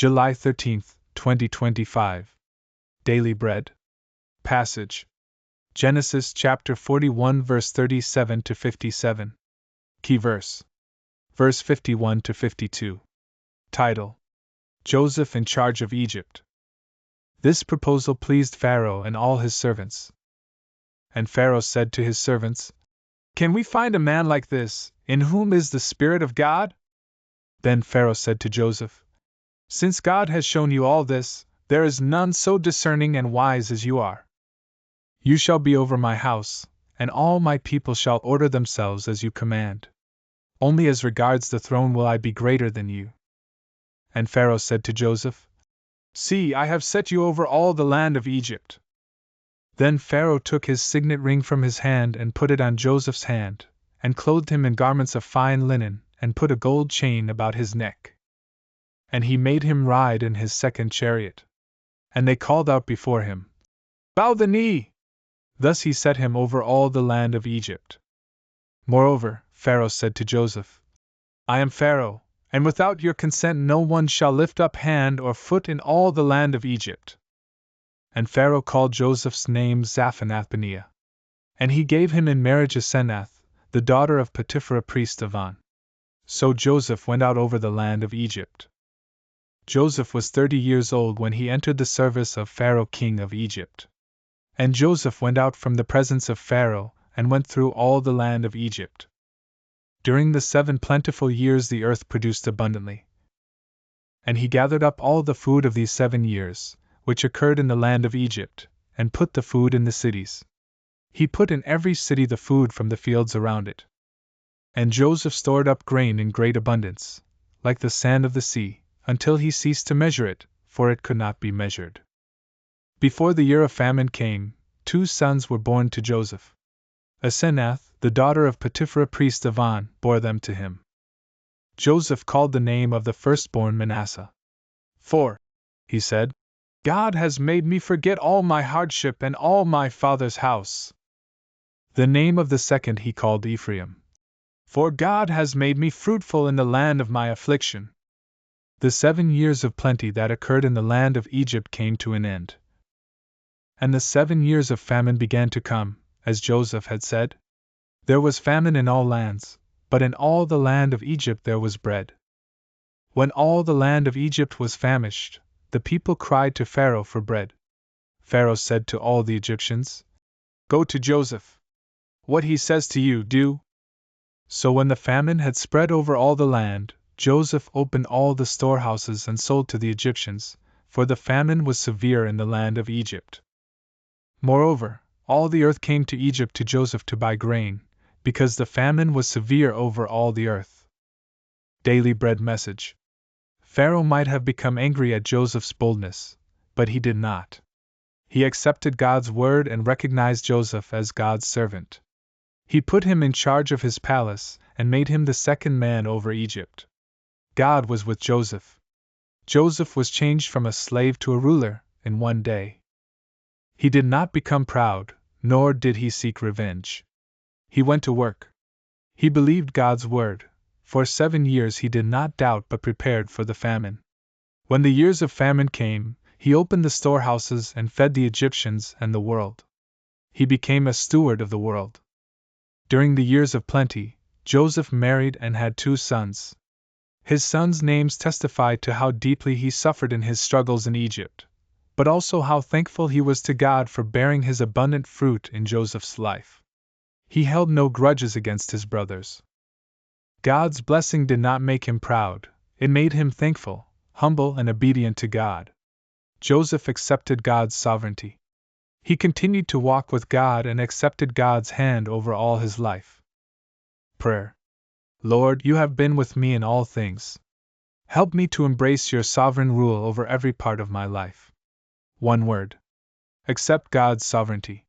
July 13, 2025. Daily Bread. Passage: Genesis chapter 41 verse 37 to 57. Key verse: verse 51 to 52. Title: Joseph in charge of Egypt. This proposal pleased Pharaoh and all his servants. And Pharaoh said to his servants, "Can we find a man like this, in whom is the Spirit of God?" Then Pharaoh said to Joseph, "Since God has shown you all this, there is none so discerning and wise as you are. You shall be over my house, and all my people shall order themselves as you command. Only as regards the throne will I be greater than you." And Pharaoh said to Joseph, "See, I have set you over all the land of Egypt." Then Pharaoh took his signet ring from his hand and put it on Joseph's hand, and clothed him in garments of fine linen, and put a gold chain about his neck. And he made him ride in his second chariot. And they called out before him, "Bow the knee!" Thus he set him over all the land of Egypt. Moreover, Pharaoh said to Joseph, "I am Pharaoh, and without your consent no one shall lift up hand or foot in all the land of Egypt." And Pharaoh called Joseph's name Zaphenath-Paneah. And he gave him in marriage Asenath, the daughter of Potiphar priest of On. So Joseph went out over the land of Egypt. Joseph was 30 years old when he entered the service of Pharaoh king of Egypt. And Joseph went out from the presence of Pharaoh, and went through all the land of Egypt. During the 7 plentiful years the earth produced abundantly. And he gathered up all the food of these 7 years, which occurred in the land of Egypt, and put the food in the cities. He put in every city the food from the fields around it. And Joseph stored up grain in great abundance, like the sand of the sea, until he ceased to measure it, for it could not be measured. Before the year of famine came, 2 sons were born to Joseph. Asenath, the daughter of Potiphar priest of On, bore them to him. Joseph called the name of the firstborn Manasseh. "For," he said, "God has made me forget all my hardship and all my father's house." The name of the second he called Ephraim. "For God has made me fruitful in the land of my affliction." The 7 years of plenty that occurred in the land of Egypt came to an end. And the 7 years of famine began to come, as Joseph had said. There was famine in all lands, but in all the land of Egypt there was bread. When all the land of Egypt was famished, the people cried to Pharaoh for bread. Pharaoh said to all the Egyptians, "Go to Joseph. What he says to you, do." So when the famine had spread over all the land, Joseph opened all the storehouses and sold to the Egyptians, for the famine was severe in the land of Egypt. Moreover, all the earth came to Egypt to Joseph to buy grain, because the famine was severe over all the earth. Daily Bread Message. Pharaoh might have become angry at Joseph's boldness, but he did not. He accepted God's word and recognized Joseph as God's servant. He put him in charge of his palace and made him the second man over Egypt. God was with Joseph. Joseph was changed from a slave to a ruler in one day. He did not become proud, nor did he seek revenge. He went to work. He believed God's word. For 7 years he did not doubt but prepared for the famine. When the years of famine came, he opened the storehouses and fed the Egyptians and the world. He became a steward of the world. During the years of plenty, Joseph married and had 2 sons. His sons' names testify to how deeply he suffered in his struggles in Egypt, but also how thankful he was to God for bearing his abundant fruit in Joseph's life. He held no grudges against his brothers. God's blessing did not make him proud, it made him thankful, humble, and obedient to God. Joseph accepted God's sovereignty. He continued to walk with God and accepted God's hand over all his life. Prayer. Lord, you have been with me in all things. Help me to embrace your sovereign rule over every part of my life. One word. Accept God's sovereignty.